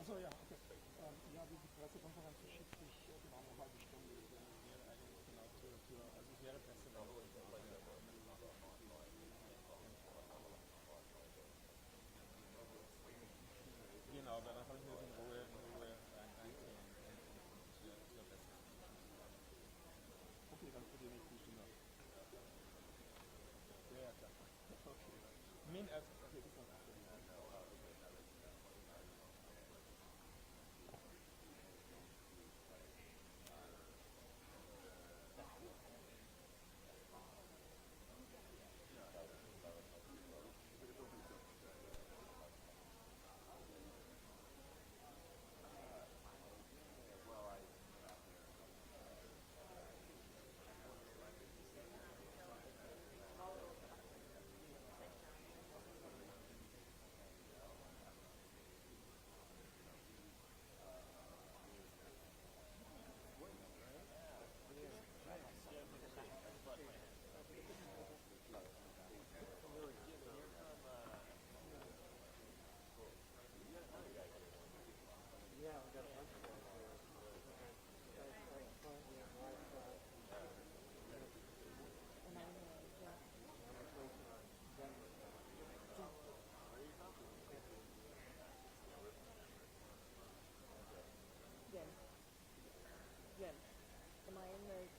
Achso, ja, okay. Ja, die Pressekonferenz verschiebt sich genau eine halbe Stunde. Genau, also es wäre besser, genau, aber dann kann ich mir das in Ruhe einsehen. Das wäre besser. Okay, dann verdiene ich die Stunde. Ja, klar. Okay. Okay, bis dann.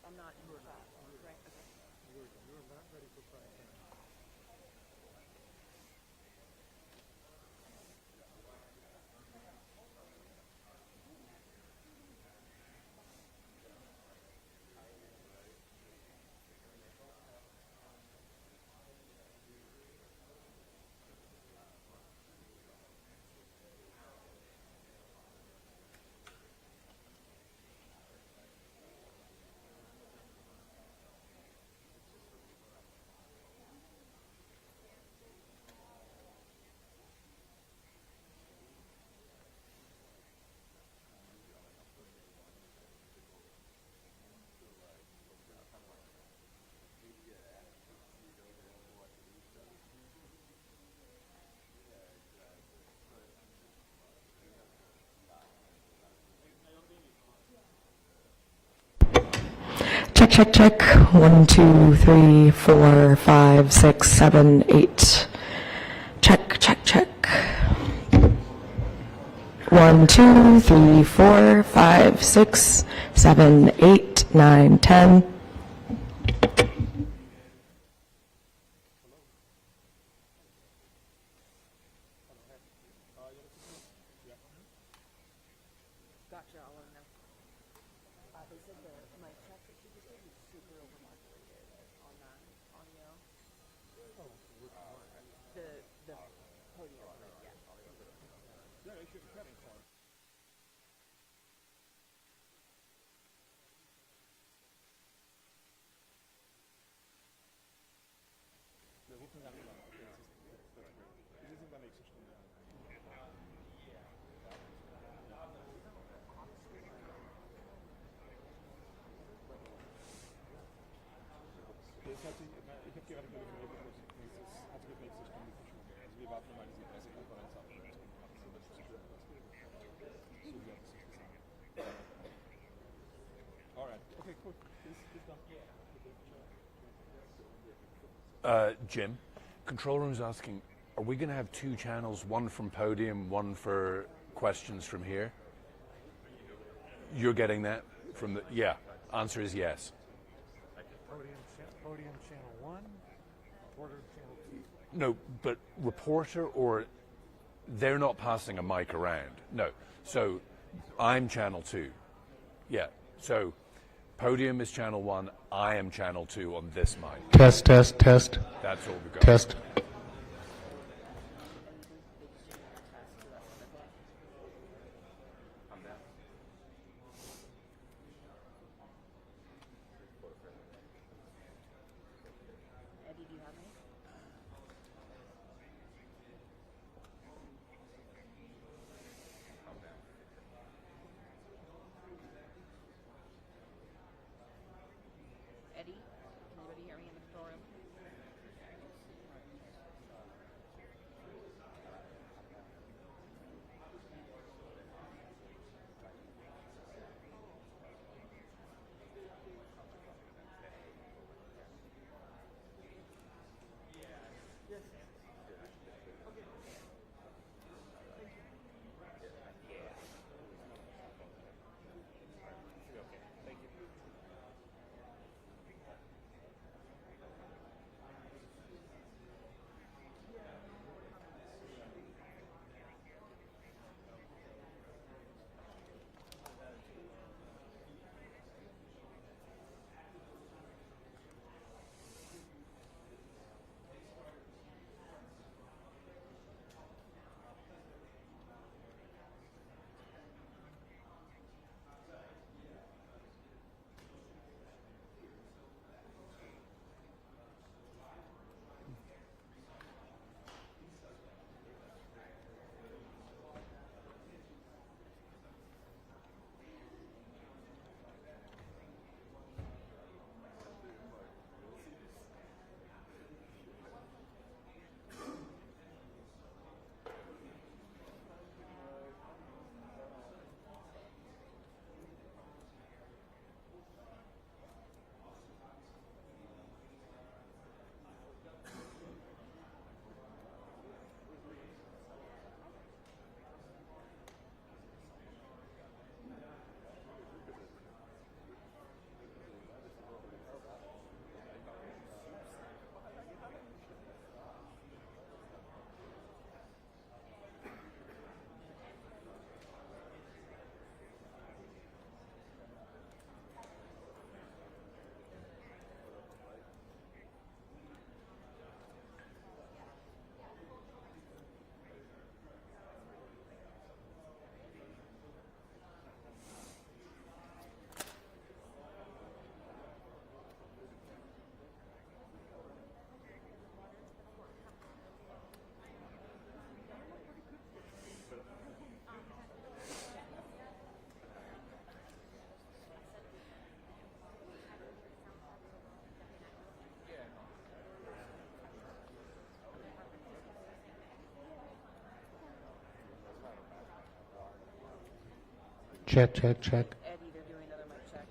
I'm not in the chat, right? Okay. You're not ready for prime time. Check, check, check. 1, 2, 3, 4, 5, 6, 7, 8. Check, check, check. 1, 2, 3, 4, 5, 6, 7, 8, 9, 10. Gotcha, I'll let them know. They said my check that she just did was super overmodulated on that audio. The podium, yeah. Yeah, they should be cutting for it. Wir rufen dann immer. Okay, das ist great. Wir sind in der nächsten Stunde. Ich habe gerade telefoniert, hat sich auf nächste Stunde verschoben. Also wir warten mal diese Pressekonferenz ab. So wie hat es sich gesagt. Alright, okay, cool. Bis dann. Jim, control room's asking, are we going to have two channels, one from podium, one for questions from here? You're getting that from the, yeah, answer is yes. Podium channel 1, reporter channel 2. No, but reporter or, they're not passing a mic around. No, so I'm channel 2. Yeah, So, Podium is channel 1, I am channel 2 on this mic. Test, test, test, That's all we got. test. Eddie, do you have me? Eddie, can anybody hear me in the control room? Check, check, check. Eddie, they're doing another mic check.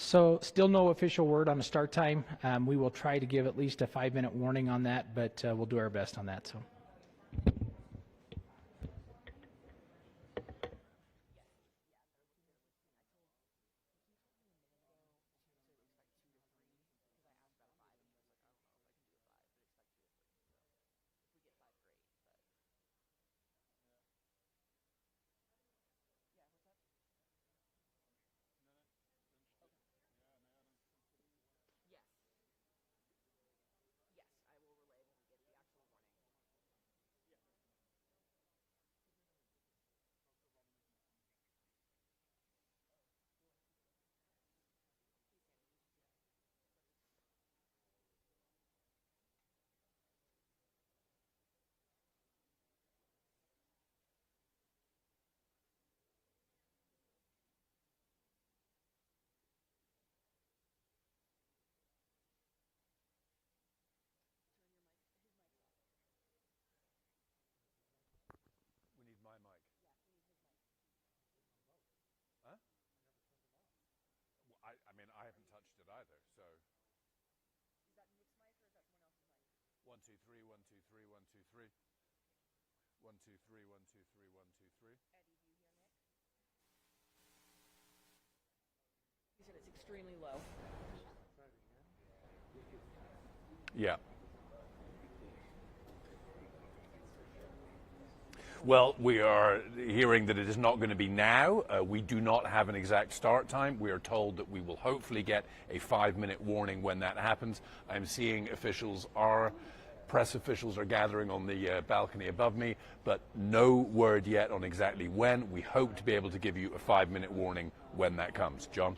So still no official word on the start time. We will try to give at least a 5-minute warning on that, but we'll do our best on that. So. We need my mic. Huh? Well, I mean, I haven't touched it either, so. Is that Nick's mic or is that someone else's mic? 1, 2, 3, 1, 2, 3, 1, 2, 3. 1, 2, 3, 1, 2, 3, 1, 2, 3. Eddie, do you hear Nick? He said it's extremely low. Yeah. Well, we are hearing that it is not going to be now. We do not have an exact start time. We are told that we will hopefully get a 5-minute warning when that happens. I'm seeing press officials are gathering on the balcony above me, but no word yet on exactly when. We hope to be able to give you a 5-minute warning when that comes. John?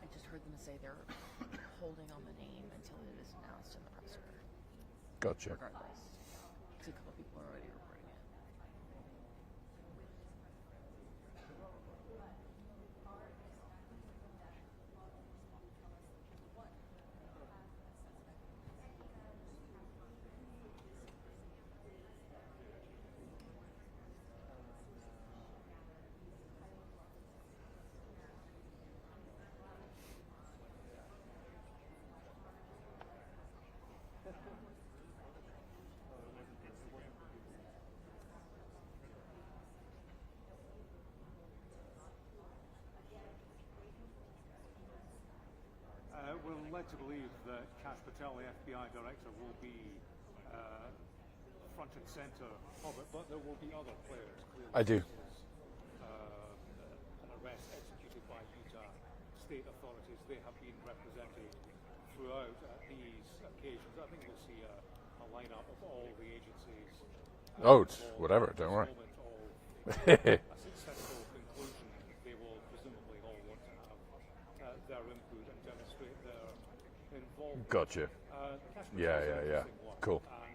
I just heard them say they're holding on the name until it is announced in the presser. Gotcha. Regardless. Because a couple of people are already reporting it. We're led to believe that Kash Patel, the FBI director, will be front and center of it, but there will be other players. Clearly, I do. An arrest executed by Utah state authorities. They have been represented throughout these occasions. I think we'll see a lineup of all the agencies. Whatever, don't worry. A successful conclusion. They will presumably all want to have their input and demonstrate their involvement. Gotcha. Yeah. Cool. I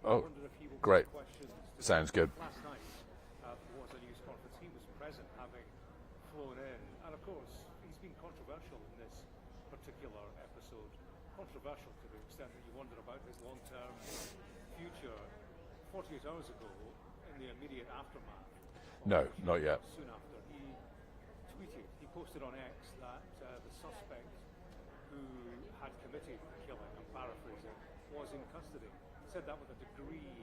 Oh, wondered if he will great. take questions today. Sounds good. Last night was a news conference. He was present, having flown in, and of course he's been controversial in this particular episode controversial to the extent that you wondered about his long-term future. 48 hours ago, in the immediate aftermath, No, not yet. soon after, he posted on X that the suspect who had committed the killing, I'm paraphrasing, was in custody. He said that with a degree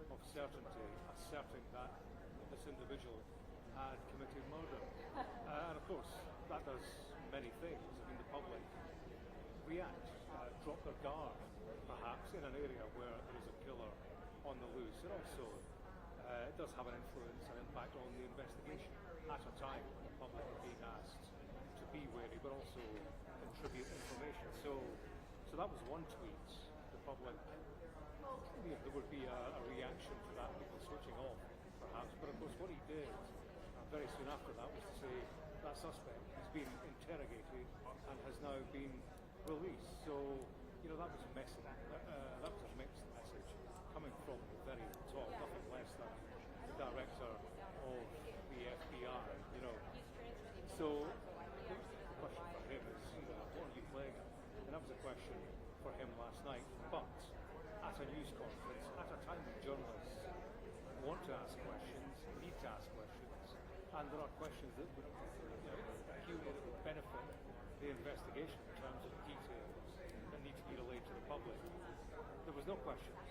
of certainty, asserting that this individual had committed murder. And of course, that does many things. I mean, the public react, drop their guard, perhaps, in an area where there is a killer on the loose. It also does have an influence and impact on the investigation at a time when the public are being asked to be wary, but also contribute information. So that was one tweet. The public, there would be a reaction to that, people switching off, perhaps. But of course, what he did very soon after that was to say that suspect has been interrogated and has now been released. So, that was messy. That was a mixed message coming from the very top, nothing less than the director of the FBI, So, the question for him is, what are you playing at? And that was a question for him last night. But at a news conference, at a time when journalists want to ask questions, need to ask questions, and there are questions that would, that would benefit the investigation in terms of details that need to be relayed to the public. There was no questions.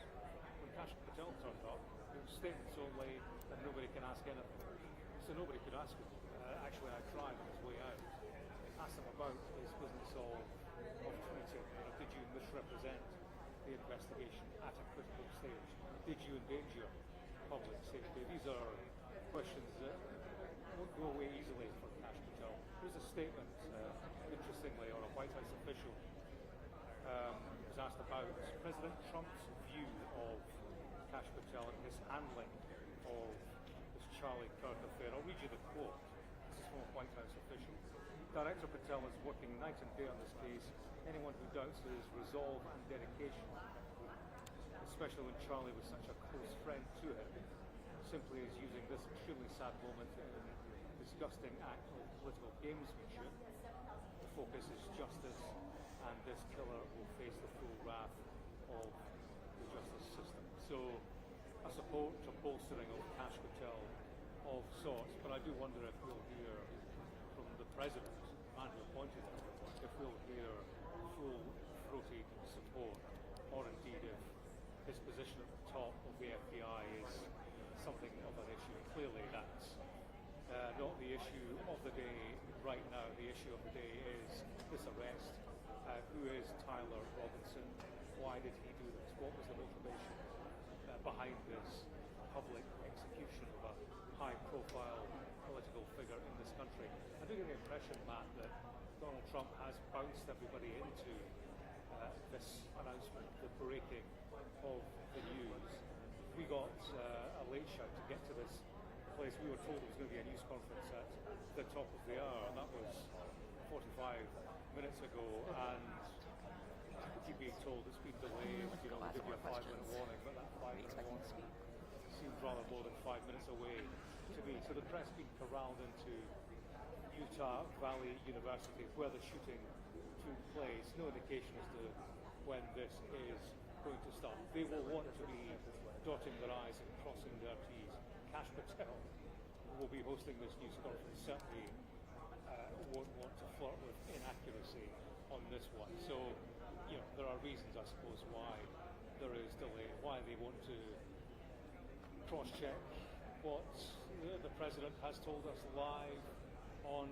When Kash Patel turned up, it was statements only, and nobody can ask anything. So nobody could ask him. Actually, I tried on his way out. Asked him about his business of tweeting. Did you misrepresent the investigation at a critical stage? Did you endanger public safety? These are questions that won't go away easily for Kash Patel. There's a statement, interestingly, or a White House official was asked about President Trump's view of Kash Patel and his handling of this Charlie Kirk affair. I'll read you the quote. This is from a White House official. Director Patel is working night and day on this case. Anyone who doubts his resolve and dedication, especially when Charlie was such a close friend to him, simply is using this extremely sad moment in disgusting act of political gamesmanship. The focus is justice, and this killer will face the full wrath of the justice system. So, I support a bolstering of Kash Patel of sorts, but I do wonder if we'll hear from the president, the man who appointed him, if we'll hear full-throated support, or indeed if his position at the top of the FBI is something of an issue. Clearly, that's not the issue of the day right now. The issue of the day is this arrest. Who is Tyler Robinson? Why did he do this? What was the motivation behind this public execution of a high-profile political figure in this country? I do get the impression, Matt, that Donald Trump has bounced everybody into this announcement, the breaking of the news. We got a late shout to get to this place. We were told it was going to be a news conference at the top of the hour, and that was 45 minutes ago, and keep being told it's been delayed. We'll give you a 5-minute warning, but that 5-minute warning seems rather more than 5 minutes away to me. So the press being corralled into Utah Valley University, where the shooting took place. No indication as to when this is going to start. They will want to be dotting their I's and crossing their T's. Kash Patel will be hosting this news conference. Certainly won't want to flirt with inaccuracy on this one. So, there are reasons, I suppose, why there is delay, why they want to cross-check what the president has told us live on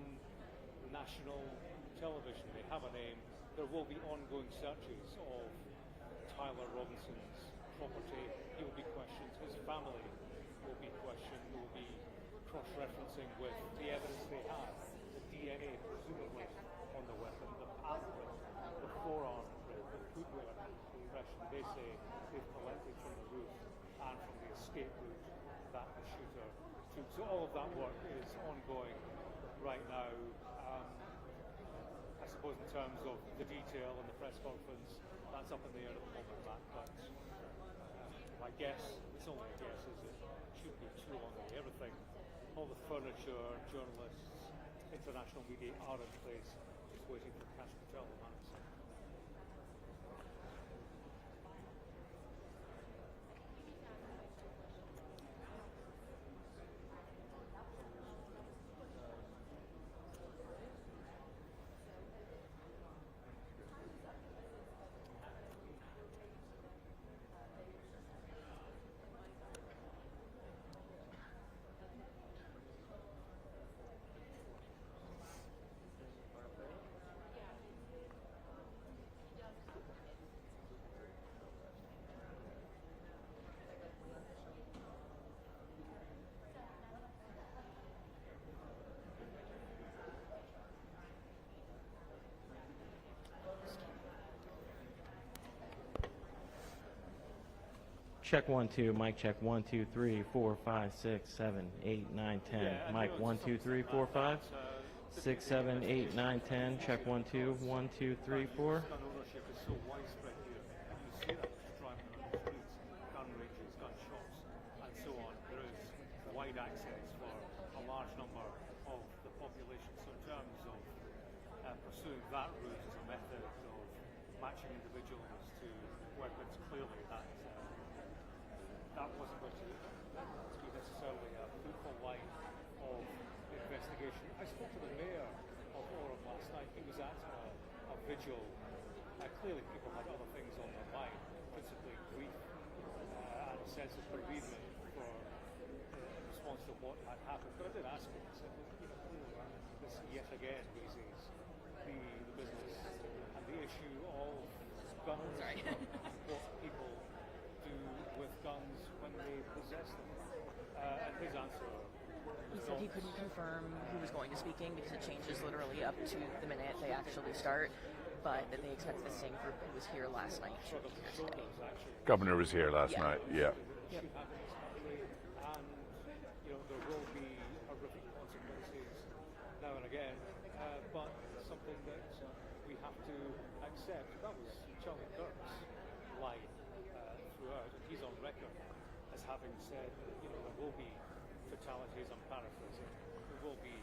national television. They have a name. There will be ongoing searches of Tyler Robinson's property. He will be questioned. His family will be questioned. They will be cross-referencing with the evidence they have, the DNA presumably on the weapon, the pathway, the forearm print, the footwear impression they say they've collected from the roof and from the escape route that the shooter took. So all of that work is ongoing right now. I suppose in terms of the detail and the press conference, that's up in the air at the moment, Matt, but my guess, it's only a guess, is it shouldn't be too long away. Everything, all the furniture, journalists, international media are in place, just waiting for Kash Patel, the man. Check 1 2. Mic check 1 2 3 4 5 6 7 8 9 10. Mic 1 2 3 4 5 6 7 8 9 10. Check 1 2 1 2 3 4. Gun ownership is so widespread here, and you see that just driving on the streets, gun ranges, gun shops, and so on. There is wide access for a large number of the population. So in terms of pursuing that route as a method of matching individuals to weapons, clearly that wasn't going to be necessarily a fruitful line of investigation. I spoke to the mayor of Orem last night. He was at a vigil. Clearly people had other things on their mind, principally grief and a sense of bereavement for in response to what had happened. But I did ask him, I said, well, this yet again raises the business and the issue of guns, what people do with guns when they possess them. And his answer He said he couldn't confirm who was going to be speaking because it changes literally up to the minute they actually start, but that they expect the same group who was here last night to be here today. Governor was here last night. Yeah. Yep. And there will be horrific consequences now and again, but something that we have to accept. That was Charlie Kirk's line throughout, and he's on record as having said that there will be fatalities. I'm paraphrasing. There will be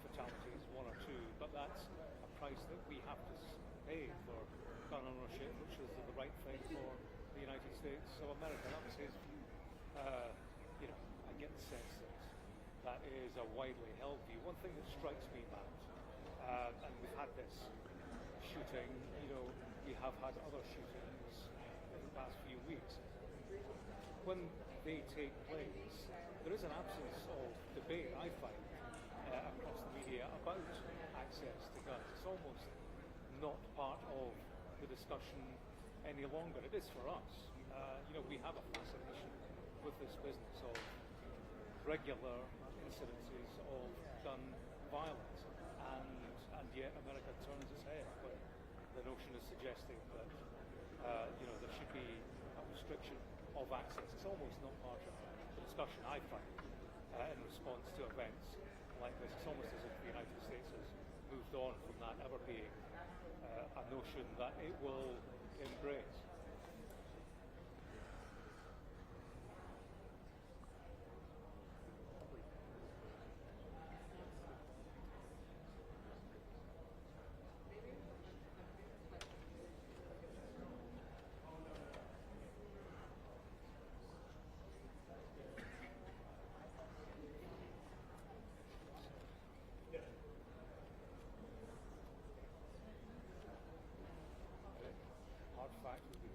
fatalities, one or two, but that's a price that we have to pay for gun ownership, which is the right thing for the United States of America. That was his view. I get the sense that is a widely held view. One thing that strikes me, Matt, and we've had this shooting, we have had other shootings in the past few weeks. When they take place, there is an absence of debate, I find, across the media about access to guns. It's almost not part of the discussion any longer. It is for us. We have a fascination with this business of regular incidences of gun violence, and yet America turns its head when the notion is suggesting that there should be a restriction of access. It's almost not part of the discussion, I find, in response to events like this. It's almost as if the United States has moved on from that ever being a notion that it will embrace. Hard fact would be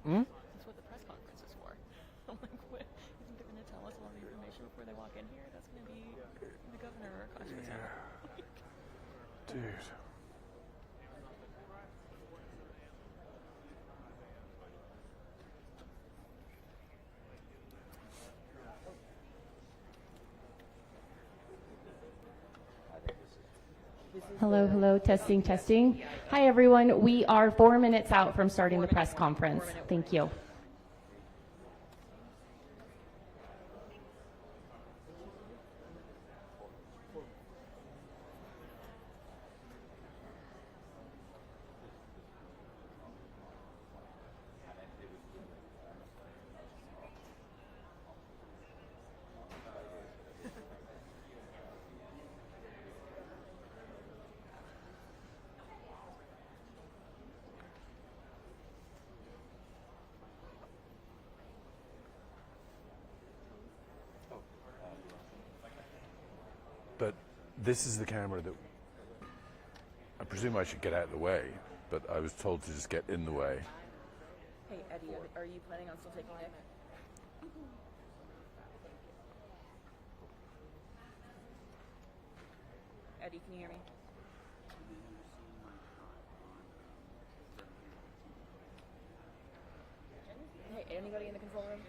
That's what the press conference is for. I'm like, what? You think they're going to tell us all the information before they walk in here? That's going to be the governor or Congress. Dude. Hello, hello, testing, testing. Hi, everyone. We are 4 minutes out from starting the press conference. Thank you. But this is the camera that I presume I should get out of the way, but I was told to just get in the way. Hey, Eddie, are you planning on still taking Nick? Eddie, can you hear me? Hey, anybody in the control room?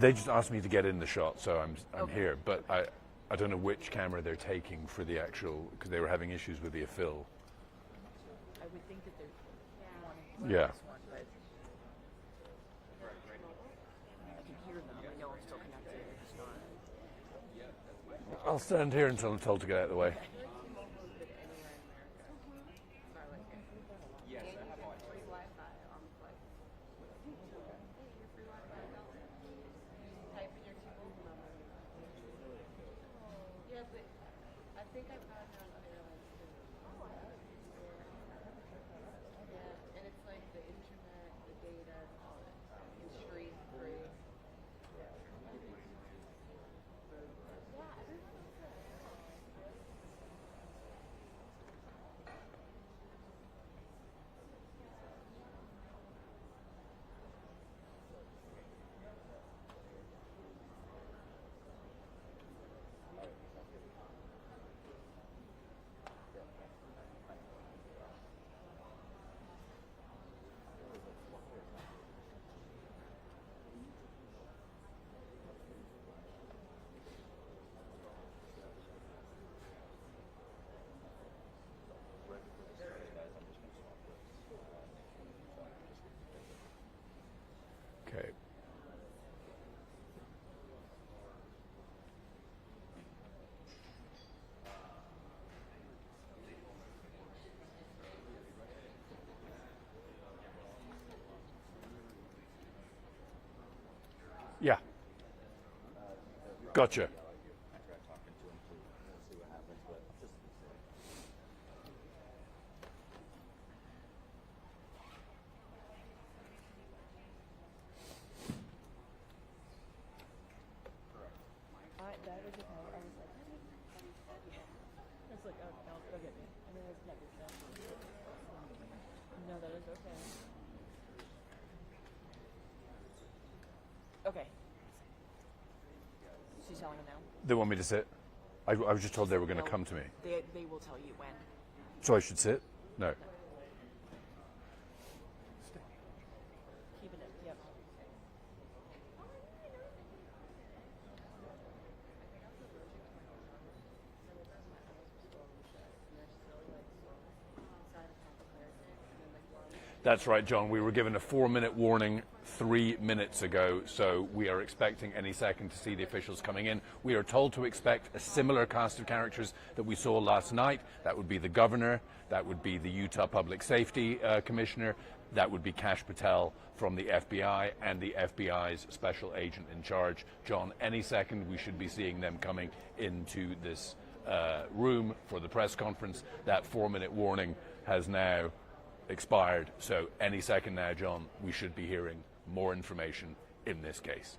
They just asked me to get in the shot, so I'm here. But I don't know which camera they're taking for the actual, because they were having issues with the fill. I would think that they're Yeah. this one, but I can hear them. I know I'm still connected. It's not. I'll stand here until I'm told to get out of the way. Okay. Yeah. Gotcha. That was okay. I was like, it's like, oh, no, go get me. I mean, it's never that. No, that is okay. Okay. She's telling him now. They want me to sit? I was just told they were going to come to me. They will tell you when. So I should sit? No. Keeping it, yep. That's right, John. We were given a 4-minute warning 3 minutes ago, so we are expecting any second to see the officials coming in. We are told to expect a similar cast of characters that we saw last night. That would be the governor, that would be the Utah Public Safety Commissioner, that would be Kash Patel from the FBI, and the FBI's special agent in charge. John, any second we should be seeing them coming into this room for the press conference. That 4-minute warning has now expired, so any second now, John, we should be hearing more information in this case.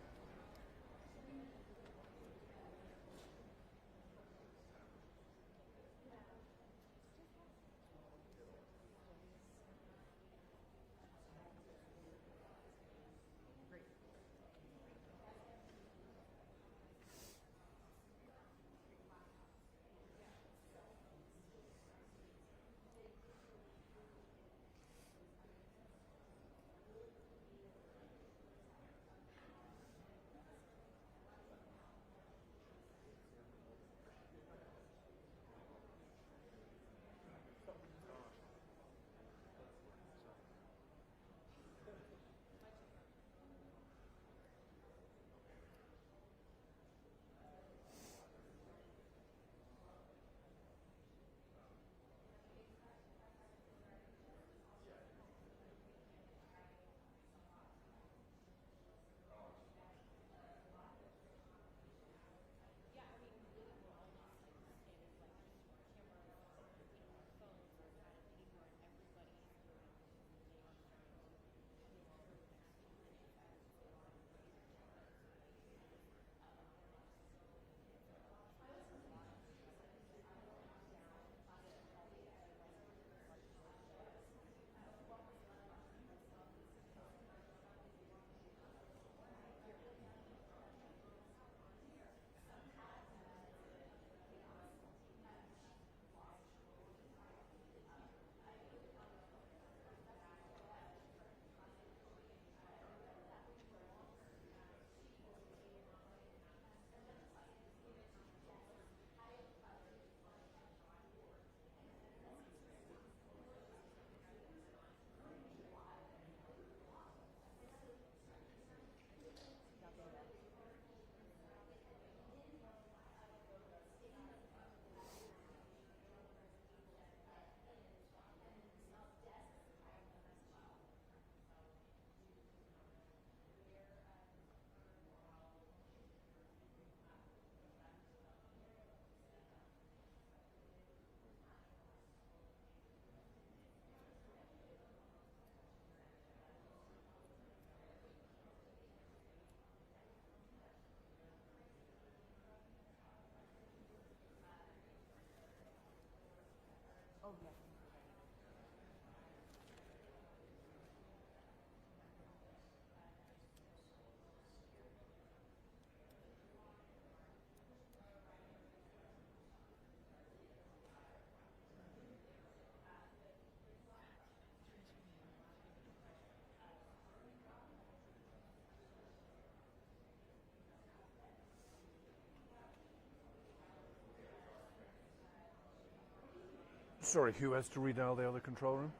Sorry, who has to redial the other control room?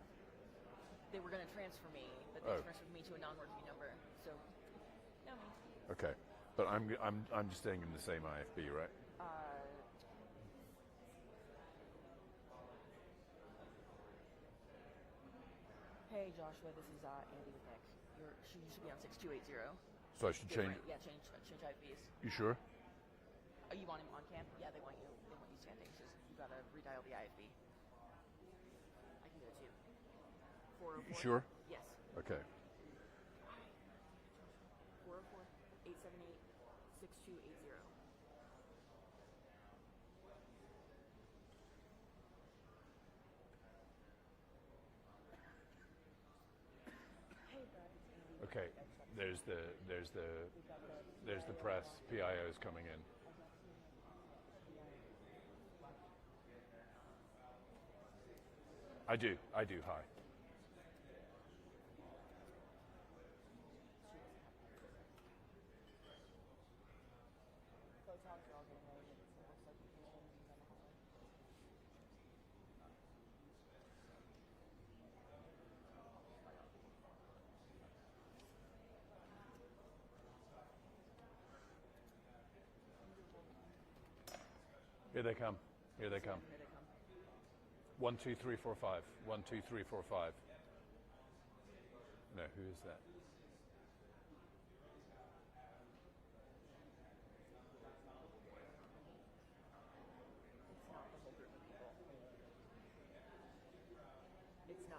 They were going to transfer me, but they transferred me to a non-working number. So, no me. Okay, but I'm just staying in the same IFB, right? Hey Joshua, this is Andy with Nick. You should be on 6280. So I should change. Yeah, change IFBs. You sure? You want him on camp? Yeah, they want you. They want you standing. It's just you gotta redial the IFB. I can do it too. 404. You sure? Yes. Okay. 404-878-6280. Okay. There's the press. PIO's coming in. I do. Hi. Here they come. Here they come. 1, 2, 3, 4, 5. 1, 2, 3, 4, 5. No, who is that? It's not.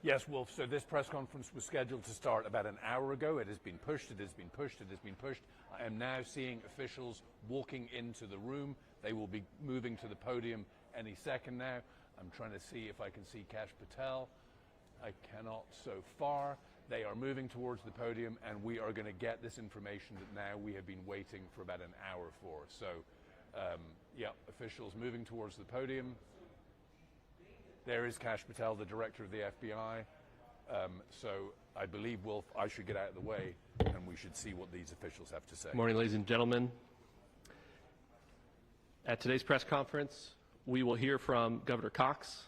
Yes, Wolf, so this press conference was scheduled to start about an hour ago. It has been pushed, it has been pushed, it has been pushed. I am now seeing officials walking into the room. They will be moving to the podium any second now. I'm trying to see if I can see Kash Patel. I cannot so far. They are moving towards the podium, and we are going to get this information that now we have been waiting for about an hour for. So, yeah, officials moving towards the podium. There is Kash Patel, the director of the FBI. So I believe, Wolf, I should get out of the way and we should see what these officials have to say. Good morning, ladies and gentlemen. At today's press conference, we will hear from Governor Cox,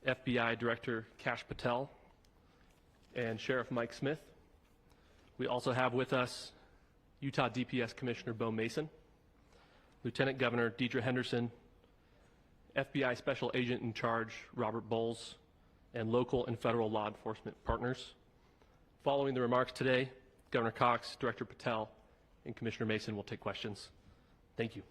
FBI Director Kash Patel, and Sheriff Mike Smith. We also have with us Utah DPS Commissioner Bo Mason, Lieutenant Governor Deidre Henderson, FBI Special Agent in Charge Robert Bowles, and local and federal law enforcement partners. Following the remarks today, Governor Cox, Director Patel, and Commissioner Mason will take questions. Thank you.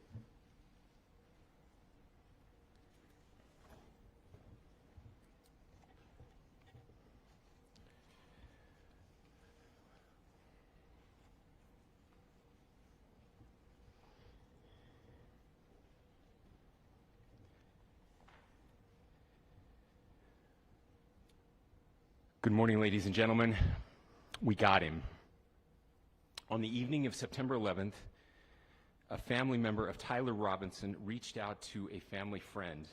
Good morning, ladies and gentlemen. We got him. On the evening of September 11th, a family member of Tyler Robinson reached out to a family friend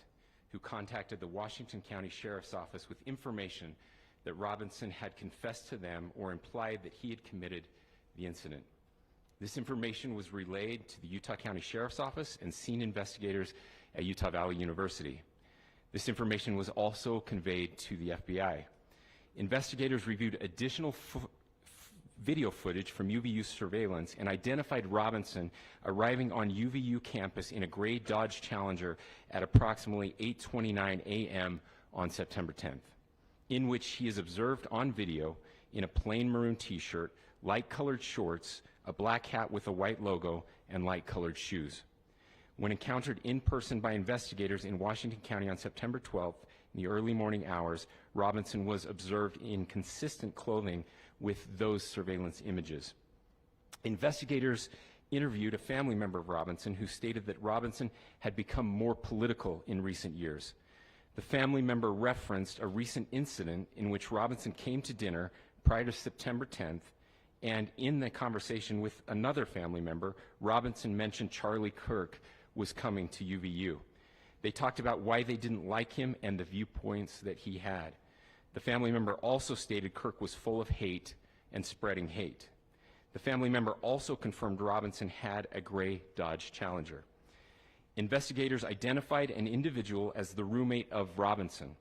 who contacted the Washington County Sheriff's Office with information that Robinson had confessed to them or implied that he had committed the incident. This information was relayed to the Utah County Sheriff's Office and scene investigators at Utah Valley University. This information was also conveyed to the FBI. Investigators reviewed additional video footage from UVU surveillance and identified Robinson arriving on UVU campus in a gray Dodge Challenger at approximately 8:29 a.m. on September 10th, in which he is observed on video in a plain maroon t-shirt, light-colored shorts, a black hat with a white logo, and light-colored shoes. When encountered in person by investigators in Washington County on September 12th, in the early morning hours, Robinson was observed in consistent clothing with those surveillance images. Investigators interviewed a family member of Robinson who stated that Robinson had become more political in recent years. The family member referenced a recent incident in which Robinson came to dinner prior to September 10th, and in the conversation with another family member, Robinson mentioned Charlie Kirk was coming to UVU. They talked about why they didn't like him and the viewpoints that he had. The family member also stated Kirk was full of hate and spreading hate. The family member also confirmed Robinson had a gray Dodge Challenger. Investigators identified an individual as the roommate of Robinson.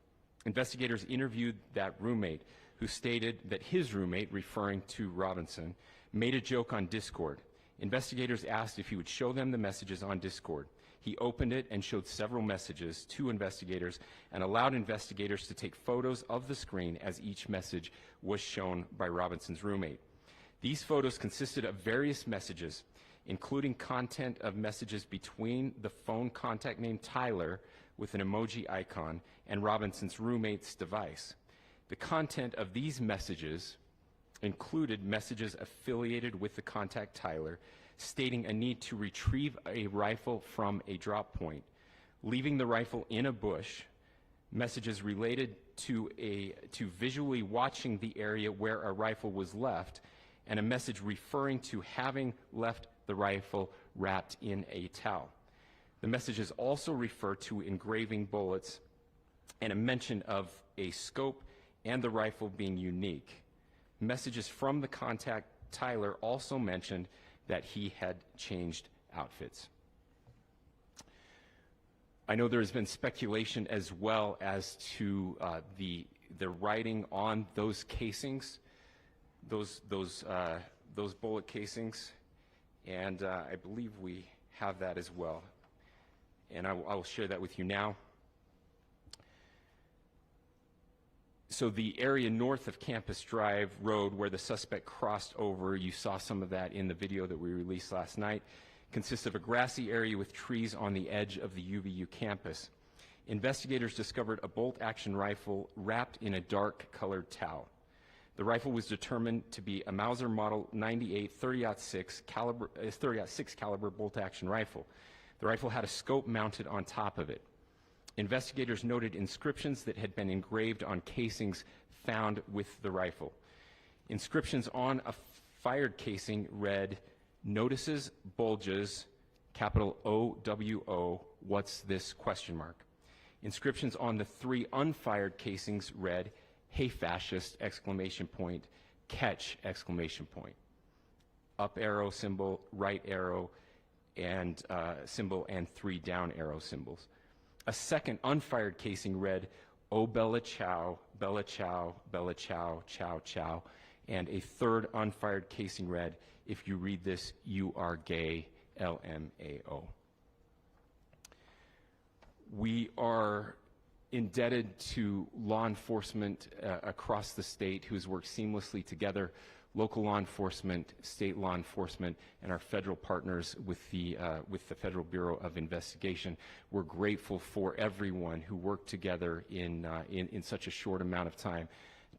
Investigators interviewed that roommate, who stated that his roommate, referring to Robinson, made a joke on Discord. Investigators asked if he would show them the messages on Discord. He opened it and showed several messages to investigators and allowed investigators to take photos of the screen as each message was shown by Robinson's roommate. These photos consisted of various messages, including content of messages between the phone contact name Tyler with an emoji icon and Robinson's roommate's device. The content of these messages included messages affiliated with the contact Tyler, stating a need to retrieve a rifle from a drop point, leaving the rifle in a bush, messages related to visually watching the area where a rifle was left, and a message referring to having left the rifle wrapped in a towel. The messages also refer to engraving bullets and a mention of a scope and the rifle being unique. Messages from the contact, Tyler, also mentioned that he had changed outfits. I know there's been speculation as well as to the writing on those casings, those bullet casings, and I believe we have that as well. And I will share that with you now. So the area north of Campus Drive Road where the suspect crossed over, you saw some of that in the video that we released last night, consists of a grassy area with trees on the edge of the UVU campus. Investigators discovered a bolt-action rifle wrapped in a dark-colored towel. The rifle was determined to be a Mauser Model 98 30-06 caliber bolt-action rifle. The rifle had a scope mounted on top of it. Investigators noted inscriptions that had been engraved on casings found with the rifle. Inscriptions on a fired casing read, "Notices, bulges, capital OWO, what's this?" ? Inscriptions on the 3 unfired casings read, "Hey fascist!" ! Catch! ! Up arrow symbol, right arrow, and symbol, and 3 down arrow symbols. A second unfired casing read, "Oh Bella Chow, Bella Chow, Bella Chow, Chow Chow," and a third unfired casing read, "If you read this, you are gay, LMAO." We are indebted to law enforcement across the state who has worked seamlessly together, local law enforcement, state law enforcement, and our federal partners with the Federal Bureau of Investigation. We're grateful for everyone who worked together in such a short amount of time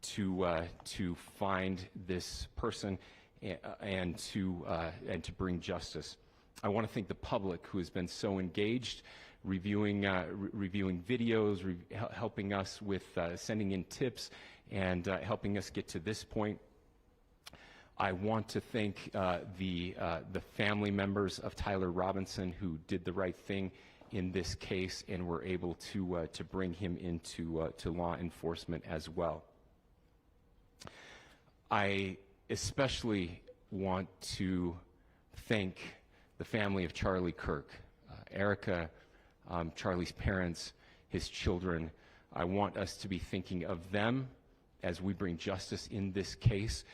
to find this person and to bring justice. I want to thank the public who has been so engaged, reviewing videos, helping us with sending in tips, and helping us get to this point. I want to thank the family members of Tyler Robinson who did the right thing in this case and were able to bring him into to law enforcement as well. I especially want to thank the family of Charlie Kirk, Erica, Charlie's parents, his children. I want us to be thinking of them as we bring justice in this case.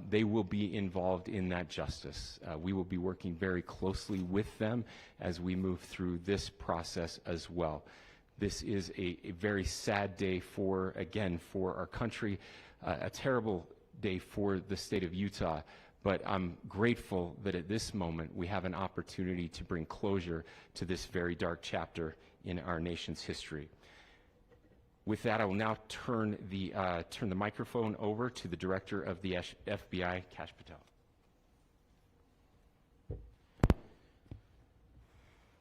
They will be involved in that justice. We will be working very closely with them as we move through this process as well. This is a very sad day for our country, a terrible day for the state of Utah, but I'm grateful that at this moment we have an opportunity to bring closure to this very dark chapter in our nation's history. With that, I will now turn the microphone over to the Director of the FBI, Kash Patel.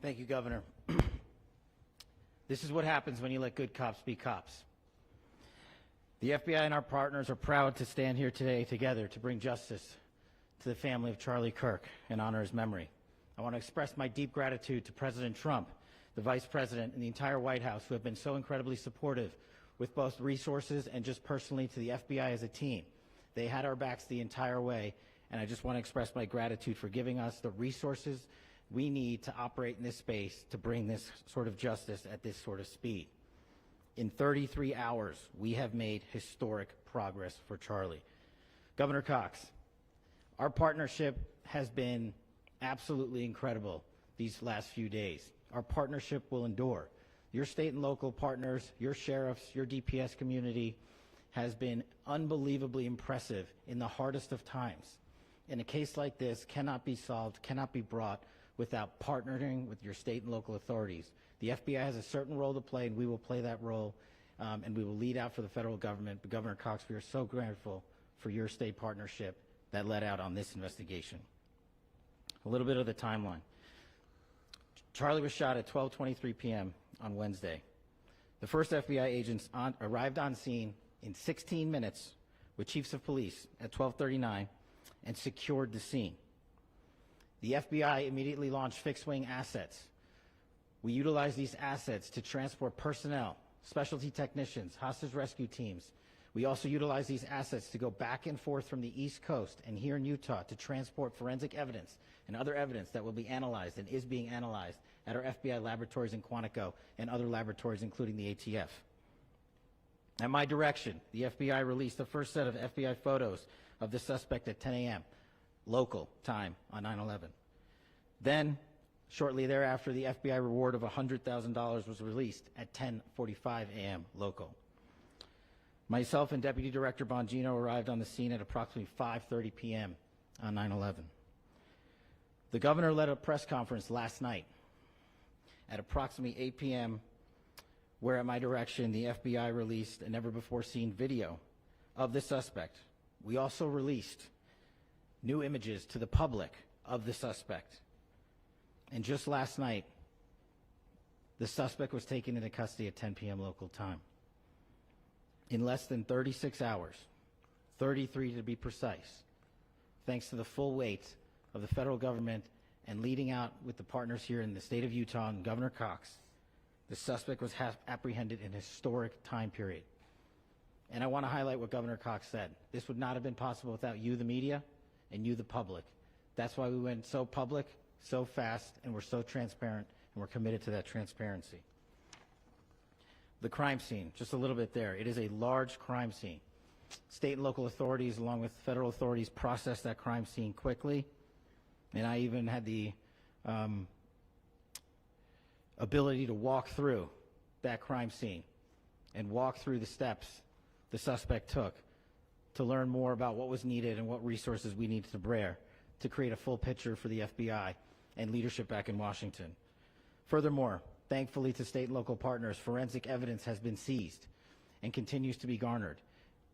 Thank you, Governor. This is what happens when you let good cops be cops. The FBI and our partners are proud to stand here today together to bring justice to the family of Charlie Kirk and honor his memory. I want to express my deep gratitude to President Trump, the Vice President, and the entire White House who have been so incredibly supportive with both resources and just personally to the FBI as a team. They had our backs the entire way, and I just want to express my gratitude for giving us the resources we need to operate in this space to bring this sort of justice at this sort of speed. In 33 hours, we have made historic progress for Charlie. Governor Cox, our partnership has been absolutely incredible these last few days. Our partnership will endure. Your state and local partners, your sheriffs, your DPS community has been unbelievably impressive in the hardest of times. And a case like this cannot be solved, cannot be brought without partnering with your state and local authorities. The FBI has a certain role to play, and we will play that role, and we will lead out for the federal government. But Governor Cox, we are so grateful for your state partnership that led out on this investigation. A little bit of the timeline. Charlie was shot at 12:23 p.m. on Wednesday. The first FBI agents arrived on scene in 16 minutes with chiefs of police at 12:39 and secured the scene. The FBI immediately launched fixed-wing assets. We utilized these assets to transport personnel, specialty technicians, hostage rescue teams. We also utilized these assets to go back and forth from the East Coast and here in Utah to transport forensic evidence and other evidence that will be analyzed and is being analyzed at our FBI laboratories in Quantico and other laboratories, including the ATF. At my direction, the FBI released the first set of FBI photos of the suspect at 10 a.m. local time on 9/11. Then, shortly thereafter, the FBI reward of $100,000 was released at 10:45 a.m. local. Myself and Deputy Director Bongino arrived on the scene at approximately 5:30 p.m. on 9/11. The governor led a press conference last night at approximately 8 p.m., where at my direction, the FBI released a never-before-seen video of the suspect. We also released new images to the public of the suspect. And just last night, the suspect was taken into custody at 10 p.m. local time. In less than 36 hours, 33 to be precise, thanks to the full weight of the federal government and leading out with the partners here in the state of Utah and Governor Cox, the suspect was apprehended in a historic time period. And I want to highlight what Governor Cox said. This would not have been possible without you, the media, and you, the public. That's why we went so public, so fast, and we're so transparent, and we're committed to that transparency. The crime scene, just a little bit there. It is a large crime scene. State and local authorities, along with federal authorities, processed that crime scene quickly. And I even had the ability to walk through that crime scene and walk through the steps the suspect took to learn more about what was needed and what resources we needed to bear to create a full picture for the FBI and leadership back in Washington. Furthermore, thankfully to state and local partners, forensic evidence has been seized and continues to be garnered.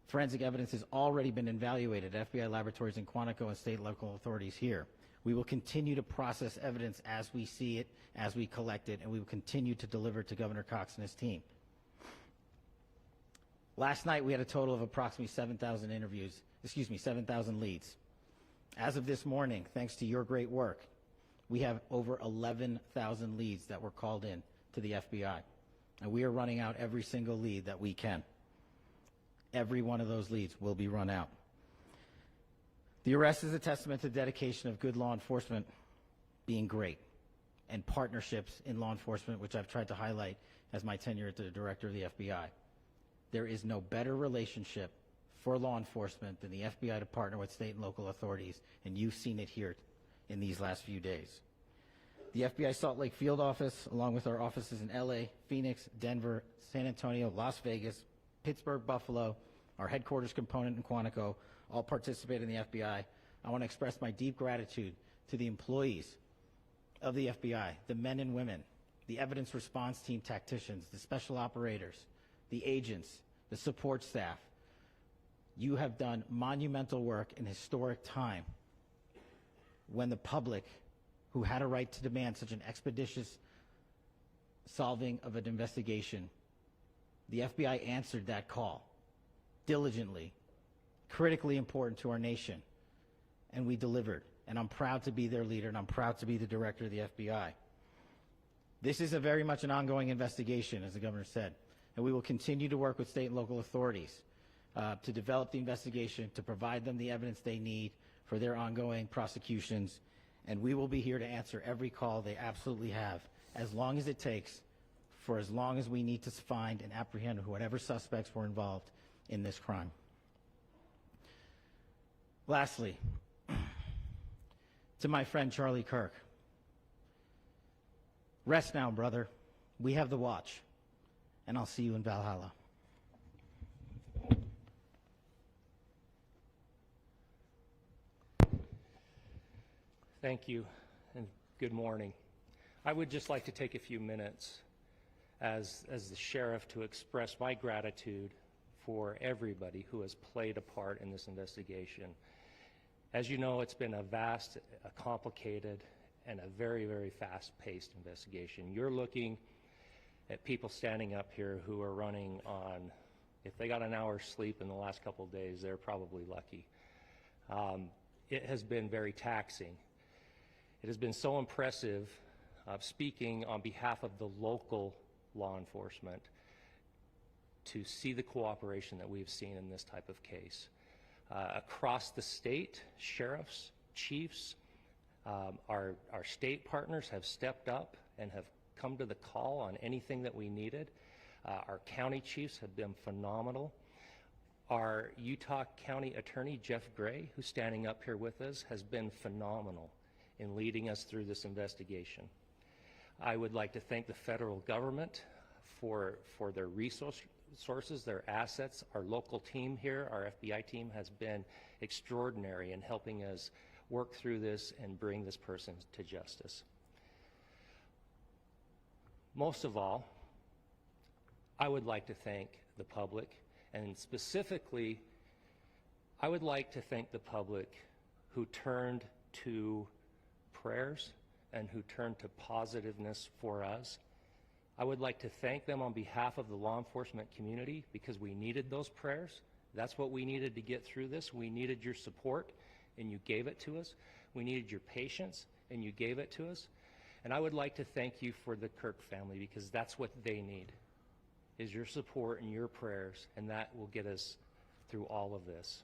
Forensic evidence has already been evaluated at FBI laboratories in Quantico and state and local authorities here. We will continue to process evidence as we see it, as we collect it, and we will continue to deliver it to Governor Cox and his team. Last night, we had a total of approximately 7,000 leads. As of this morning, thanks to your great work, we have over 11,000 leads that were called in to the FBI. And we are running out every single lead that we can. Every one of those leads will be run out. The arrest is a testament to the dedication of good law enforcement being great and partnerships in law enforcement, which I've tried to highlight as my tenure as the director of the FBI. There is no better relationship for law enforcement than the FBI to partner with state and local authorities, and you've seen it here in these last few days. The FBI Salt Lake field office, along with our offices in LA, Phoenix, Denver, San Antonio, Las Vegas, Pittsburgh, Buffalo, our headquarters component in Quantico, all participate in the FBI. I want to express my deep gratitude to the employees of the FBI, the men and women, the evidence response team tacticians, the special operators, the agents, the support staff. You have done monumental work in historic time when the public, who had a right to demand such an expeditious solving of an investigation, the FBI answered that call diligently, critically important to our nation, and we delivered. And I'm proud to be their leader, and I'm proud to be the director of the FBI. This is very much an ongoing investigation, as the governor said, and we will continue to work with state and local authorities to develop the investigation, to provide them the evidence they need for their ongoing prosecutions, and we will be here to answer every call they absolutely have, as long as it takes, for as long as we need to find and apprehend whatever suspects were involved in this crime. Lastly, to my friend Charlie Kirk, rest now, brother. We have the watch, and I'll see you in Valhalla. Thank you, and good morning. I would just like to take a few minutes as the sheriff to express my gratitude for everybody who has played a part in this investigation. As you know, it's been a vast, complicated, and a very, very fast-paced investigation. You're looking at people standing up here who are running on, if they got an hour's sleep in the last couple of days, they're probably lucky. It has been very taxing. It has been so impressive speaking on behalf of the local law enforcement to see the cooperation that we've seen in this type of case. Across the state, sheriffs, chiefs, our state partners have stepped up and have come to the call on anything that we needed. Our county chiefs have been phenomenal. Our Utah County Attorney, Jeff Gray, who's standing up here with us, has been phenomenal in leading us through this investigation. I would like to thank the federal government for their resources, their assets. Our local team here, our FBI team, has been extraordinary in helping us work through this and bring this person to justice. Most of all, I would like to thank the public, and specifically, I would like to thank the public who turned to prayers and who turned to positiveness for us. I would like to thank them on behalf of the law enforcement community because we needed those prayers. That's what we needed to get through this. We needed your support, and you gave it to us. We needed your patience, and you gave it to us. And I would like to thank you for the Kirk family because that's what they need, is your support and your prayers, and that will get us through all of this.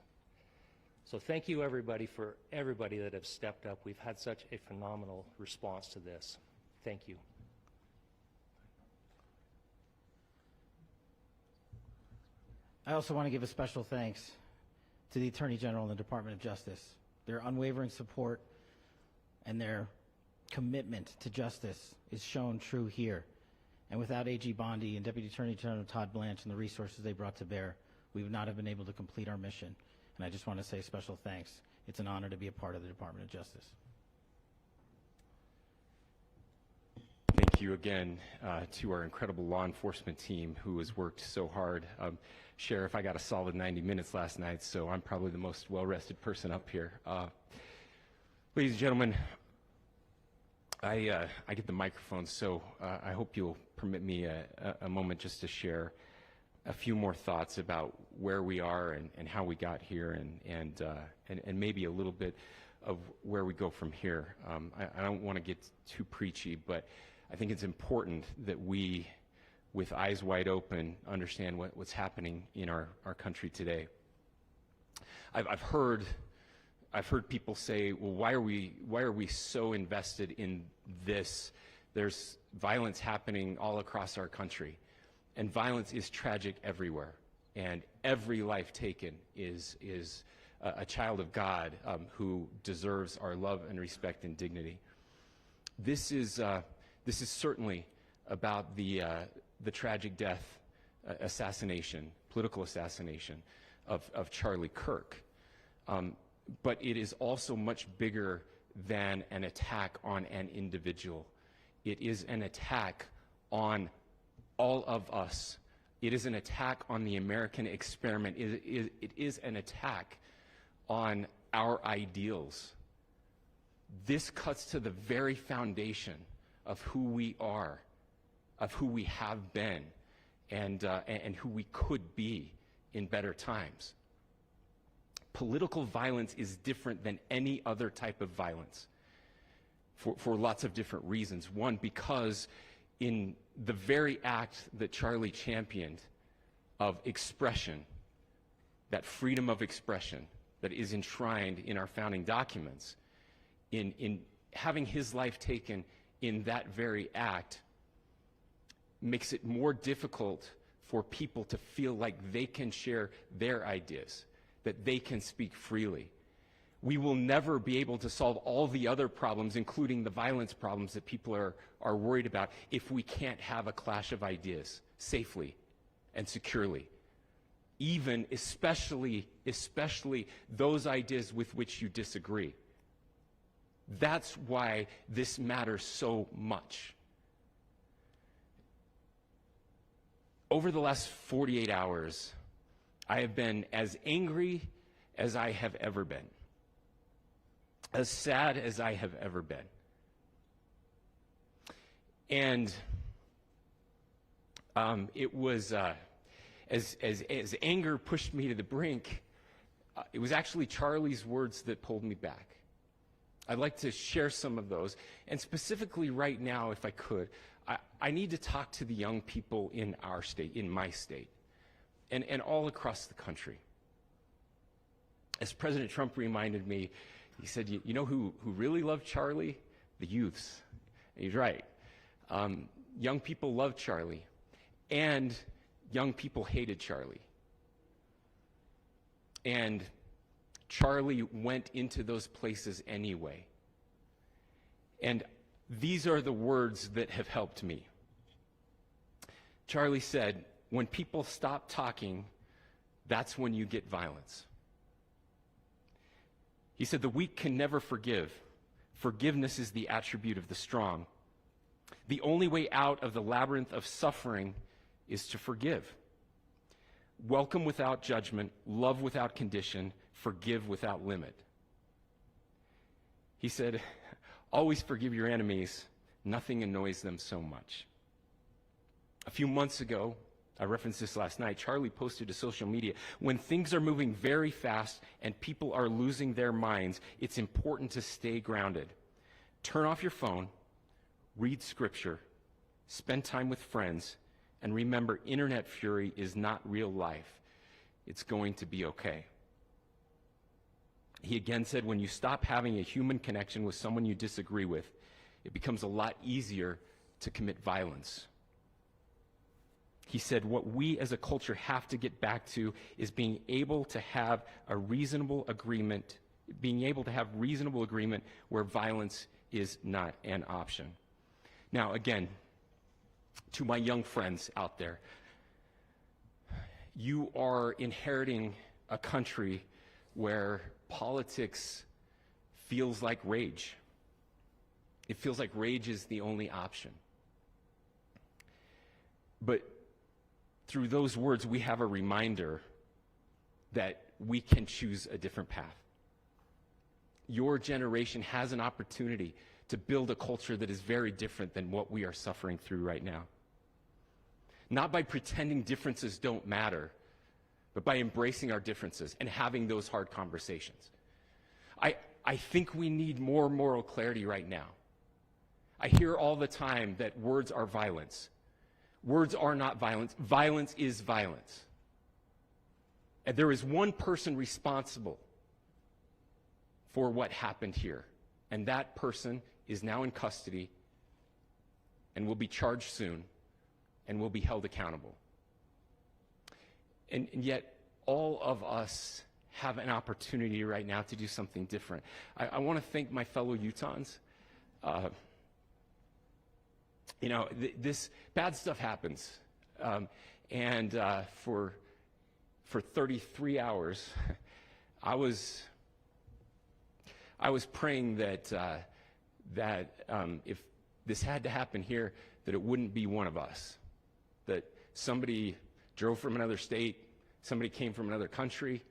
So thank you everybody for everybody that have stepped up. We've had such a phenomenal response to this. Thank you. I also want to give a special thanks to the Attorney General and the Department of Justice. Their unwavering support and their commitment to justice is shown true here. And without AG Bondi and Deputy Attorney General Todd Blanche and the resources they brought to bear, we would not have been able to complete our mission. And I just want to say special thanks. It's an honor to be a part of the Department of Justice. Thank you again to our incredible law enforcement team who has worked so hard. Sheriff, I got a solid 90 minutes last night, so I'm probably the most well-rested person up here. Ladies and gentlemen, I get the microphone, so I hope you'll permit me a moment just to share a few more thoughts about where we are and how we got here and maybe a little bit of where we go from here. I don't want to get too preachy, but I think it's important that we, with eyes wide open, understand what's happening in our country today. I've heard people say, well, why are we so invested in this? There's violence happening all across our country, and violence is tragic everywhere, and every life taken is a child of God who deserves our love and respect and dignity. This is certainly about the tragic death, political assassination of Charlie Kirk. But it is also much bigger than an attack on an individual. It is an attack on all of us. It is an attack on the American experiment. It is an attack on our ideals. This cuts to the very foundation of who we are, of who we have been, and who we could be in better times. Political violence is different than any other type of violence for lots of different reasons. One, because in the very act that Charlie championed of expression, that freedom of expression that is enshrined in our founding documents, in having his life taken in that very act, makes it more difficult for people to feel like they can share their ideas, that they can speak freely. We will never be able to solve all the other problems, including the violence problems that people are worried about, if we can't have a clash of ideas safely and securely. Even, especially those ideas with which you disagree. That's why this matters so much. Over the last 48 hours, I have been as angry as I have ever been, as sad as I have ever been. And It was, as anger pushed me to the brink, it was actually Charlie's words that pulled me back. I'd like to share some of those. And specifically right now, if I could, I need to talk to the young people in our state, in my state, and all across the country. As President Trump reminded me, he said, you know who really loved Charlie? The youths. And he's right. Young people loved Charlie, and young people hated Charlie. And Charlie went into those places anyway. And these are the words that have helped me. Charlie said, when people stop talking, that's when you get violence. He said, the weak can never forgive. Forgiveness is the attribute of the strong. The only way out of the labyrinth of suffering is to forgive. Welcome without judgment, love without condition, forgive without limit. He said, always forgive your enemies. Nothing annoys them so much. A few months ago, I referenced this last night, Charlie posted to social media, when things are moving very fast and people are losing their minds, it's important to stay grounded. Turn off your phone, read scripture, spend time with friends, and remember, internet fury is not real life. It's going to be okay. He again said, when you stop having a human connection with someone you disagree with, it becomes a lot easier to commit violence. He said, what we as a culture have to get back to is being able to have a reasonable agreement, where violence is not an option. Now, again, to my young friends out there, you are inheriting a country where politics feels like rage. It feels like rage is the only option. But through those words, we have a reminder that we can choose a different path. Your generation has an opportunity to build a culture that is very different than what we are suffering through right now. Not by pretending differences don't matter, but by embracing our differences and having those hard conversations. I think we need more moral clarity right now. I hear all the time that words are violence. Words are not violence. Violence is violence. And there is one person responsible for what happened here. And that person is now in custody and will be charged soon and will be held accountable. And yet, all of us have an opportunity right now to do something different. I want to thank my fellow Utahns. This bad stuff happens. For 33 hours, I was praying that if this had to happen here, that it wouldn't be one of us. That somebody drove from another state, somebody came from another country.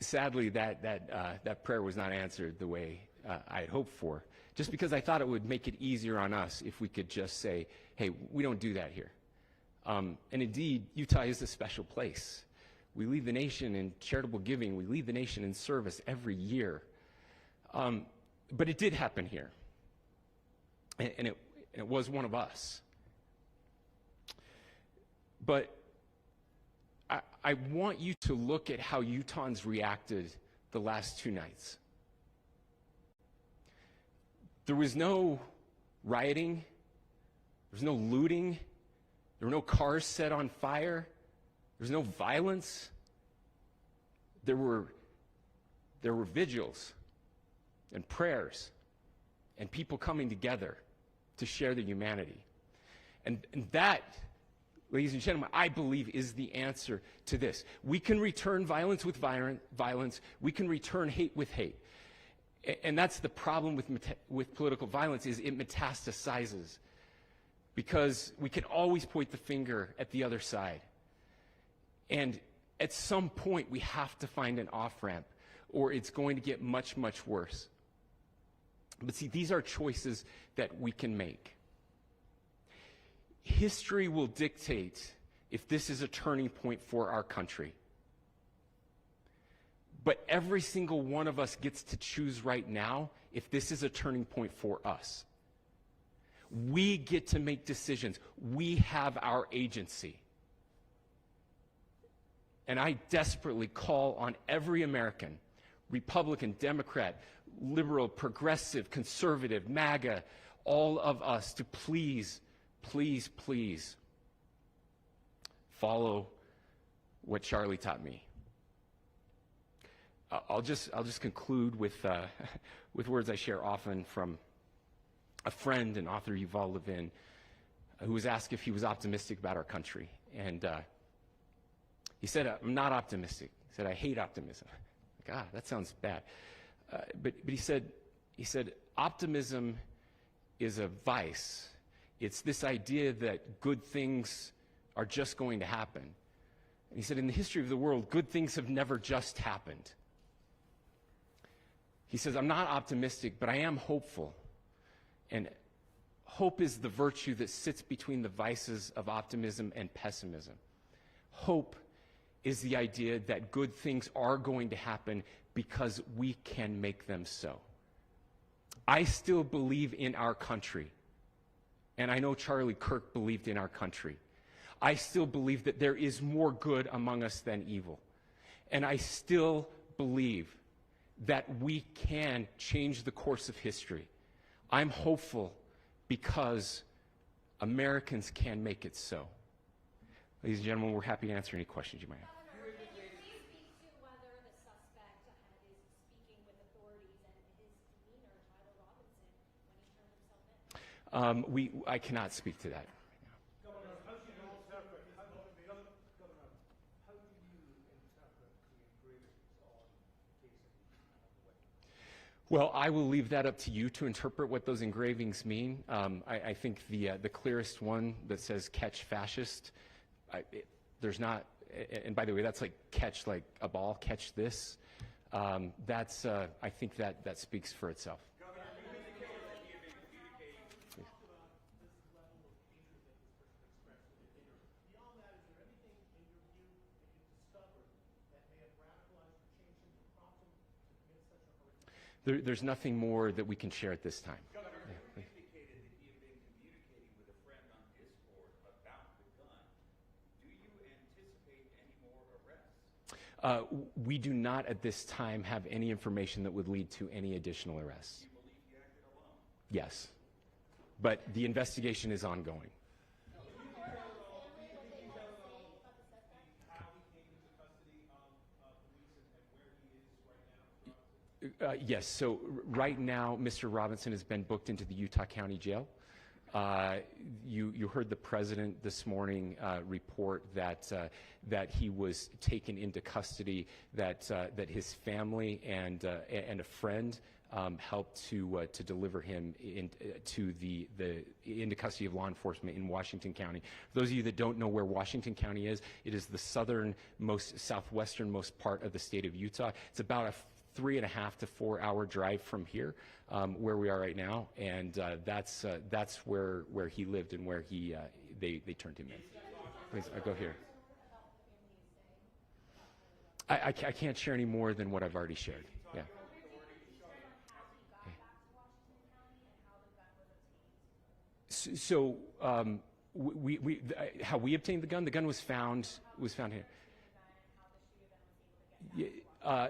Sadly, that prayer was not answered the way I had hoped for, just because I thought it would make it easier on us if we could just say, hey, we don't do that here. And indeed, Utah is a special place. We lead the nation in charitable giving. We lead the nation in service every year. But it did happen here. And it was one of us. But I want you to look at how Utahns reacted the last two nights. There was no rioting. There was no looting. There were no cars set on fire. There was no violence. There were vigils and prayers and people coming together to share their humanity. And that, ladies and gentlemen, I believe is the answer to this. We can return violence with violence. We can return hate with hate. And that's the problem with political violence, is it metastasizes. Because we can always point the finger at the other side. And at some point, we have to find an off-ramp, or it's going to get much, much worse. But see, these are choices that we can make. history will dictate if this is a turning point for our country. But every single one of us gets to choose right now if this is a turning point for us. We get to make decisions. We have our agency. And I desperately call on every American, Republican, Democrat, liberal, progressive, conservative, MAGA, all of us to please, please, please follow what Charlie taught me. I'll just conclude with with words I share often from a friend and author, Yuval Levin, who was asked if he was optimistic about our country, and he said, "I'm not optimistic." He said, "I hate optimism." God, that sounds bad. But he said, optimism is a vice. It's this idea that good things are just going to happen. And he said, in the history of the world, good things have never just happened. He says, I'm not optimistic, but I am hopeful. And hope is the virtue that sits between the vices of optimism and pessimism. Hope is the idea that good things are going to happen because we can make them so. I still believe in our country. And I know Charlie Kirk believed in our country. I still believe that there is more good among us than evil. And I still believe that we can change the course of history. I'm hopeful because Americans can make it so. Ladies and gentlemen, we're happy to answer any questions you might have. I cannot speak to that. Governor, how do you interpret the engravings on the case of Well, I will leave that up to you to interpret what those engravings mean. I think the clearest one that says "catch fascist," there's not, and by the way, that's like catch like a ball, catch this. That's I think that speaks for itself. There's nothing more that we can share at this time. Governor, you indicated that you have been communicating with a friend on Discord about the gun. Do you anticipate any more arrests? We do not at this time have any information that would lead to any additional arrests. Do you believe you acted alone? Yes. But the investigation is ongoing. Yes, so right now, Mr. Robinson has been booked into the Utah County Jail. You heard the president this morning report that he was taken into custody, that his family and a friend helped to deliver him into custody of law enforcement in Washington County. For those of you that don't know where Washington County is, it is the southwesternmost part of the state of Utah. It's about a 3.5 to 4 hour drive from here, where we are right now, and that's where he lived and where they turned him in. Please, I'll go here. I can't share any more than what I've already shared. Yeah. So how we obtained the gun? The gun was found here. Yeah.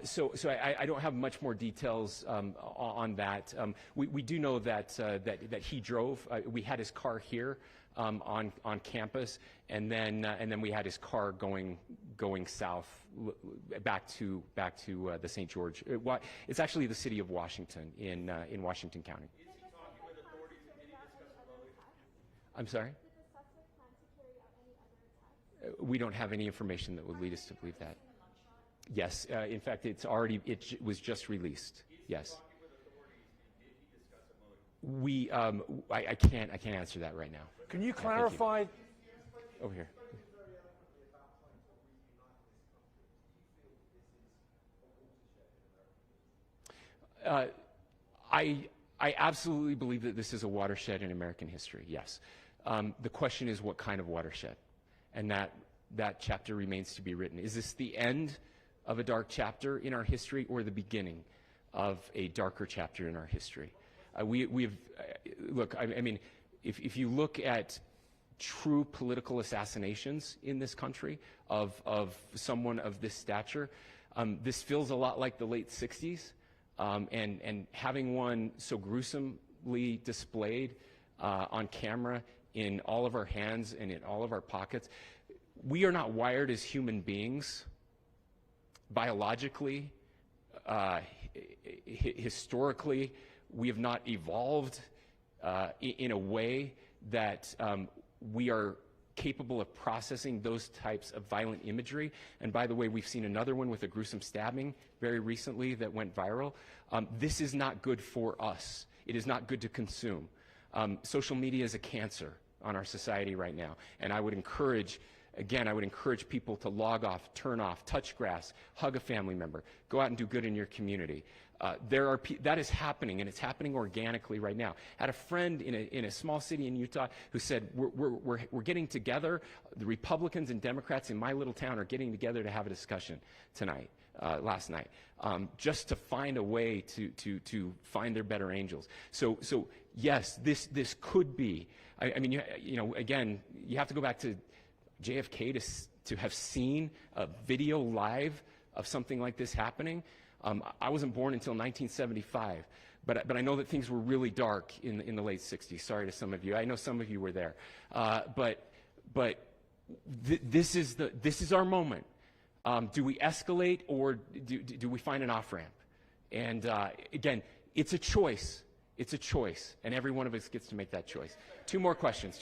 So I don't have much more details on that. We do know that he drove. We had his car here on campus, and then we had his car going south back to the St. George. It's actually the city of Washington in Washington County. Is he talking with authorities and did he discuss a motive? I'm sorry? Did the suspect plan to carry out any other attacks? We don't have any information that would lead us to believe that. Yes, in fact, it was just released. Yes. We, I can't answer that right now. Can you clarify? Over here. I absolutely believe that this is a watershed in American history. Yes. The question is, what kind of watershed? And that chapter remains to be written. Is this the end of a dark chapter in our history or the beginning of a darker chapter in our history? Look, I mean, if you look at true political assassinations in this country of someone of this stature, this feels a lot like the late 60s, and having one so gruesomely displayed on camera in all of our hands and in all of our pockets. We are not wired as human beings biologically, historically. We have not evolved in a way that we are capable of processing those types of violent imagery. And by the way, we've seen another one with a gruesome stabbing very recently that went viral. This is not good for us. It is not good to consume. Social media is a cancer on our society right now. And I would encourage, again, I would encourage people to log off, turn off, touch grass, hug a family member, go out and do good in your community. That is happening, and it's happening organically right now. I had a friend in a small city in Utah who said, we're getting together, the Republicans and Democrats in my little town are getting together to have a discussion tonight, last night, just to find a way to find their better angels. So yes, this could be, I mean, you know, again, you have to go back to JFK to have seen a video live of something like this happening. I wasn't born until 1975, but I know that things were really dark in the late 60s. Sorry to some of you. I know some of you were there. This is our moment. Do we escalate, or do we find an off-ramp? And again, it's a choice. It's a choice, and every one of us gets to make that choice. Two more questions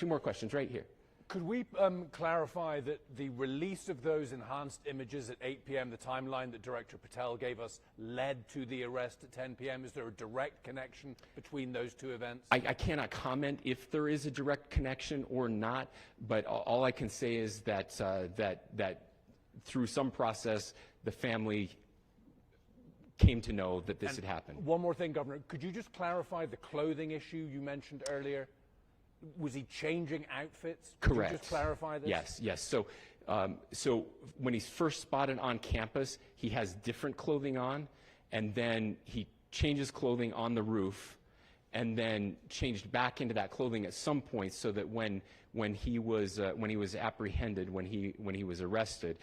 right here. Could we clarify that the release of those enhanced images at 8 p.m., the timeline that Director Patel gave us, led to the arrest at 10 p.m.? Is there a direct connection between those two events? I cannot comment if there is a direct connection or not, but all I can say is that that through some process, the family came to know that this had happened. One more thing, Governor. Could you just clarify the clothing issue you mentioned earlier? Was he changing outfits? Correct. Could you just clarify this? Yes. So when he's first spotted on campus, he has different clothing on, and then he changes clothing on the roof, and then changed back into that clothing at some point, so that when he was apprehended, when he was arrested,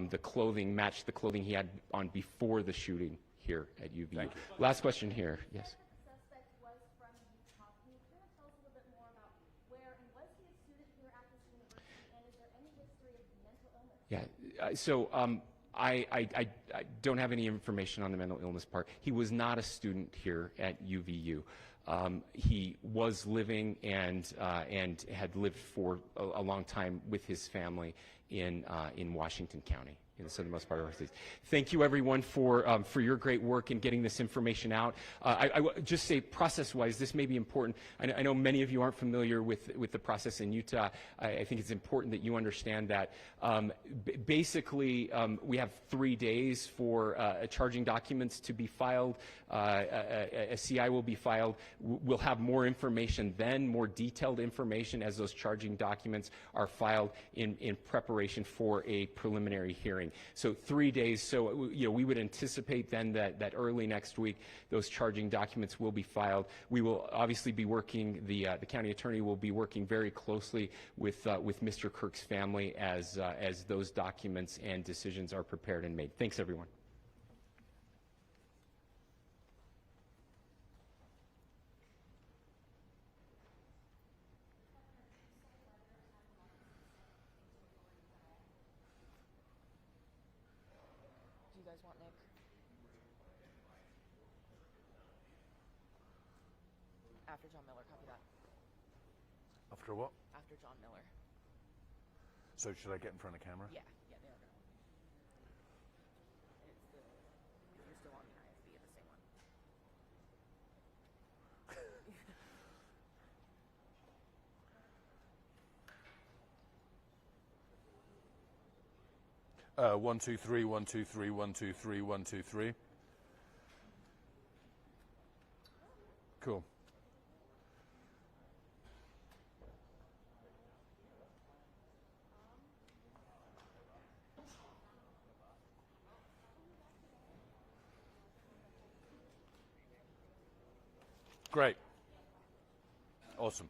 the clothing matched the clothing he had on before the shooting here at UVU. Last question here. Yes. Yeah, so I don't have any information on the mental illness part. He was not a student here at UVU. He was living and had lived for a long time with his family in Washington County, in the southernmost part of our state. Thank you, everyone, for your great work in getting this information out. I would just say, process-wise, this may be important. I know many of you aren't familiar with the process in Utah. I think it's important that you understand that. Basically, we have 3 days for charging documents to be filed. A CI will be filed. We'll have more information then, more detailed information as those charging documents are filed in preparation for a preliminary hearing. So 3 days. So we would anticipate then that early next week those charging documents will be filed. We will obviously be working. The county attorney will be working very closely with Mr. Kirk's family as those documents and decisions are prepared and made. Thanks, everyone. Do you guys want Nick? After John Miller, copy that. After what? After John Miller. So should I get in front of camera? Yeah, they are going. It's if you're still on the IFB, it's the same one. 1 2 3 1 2 3 1 2 3 1 2 3. Cool. great. Awesome.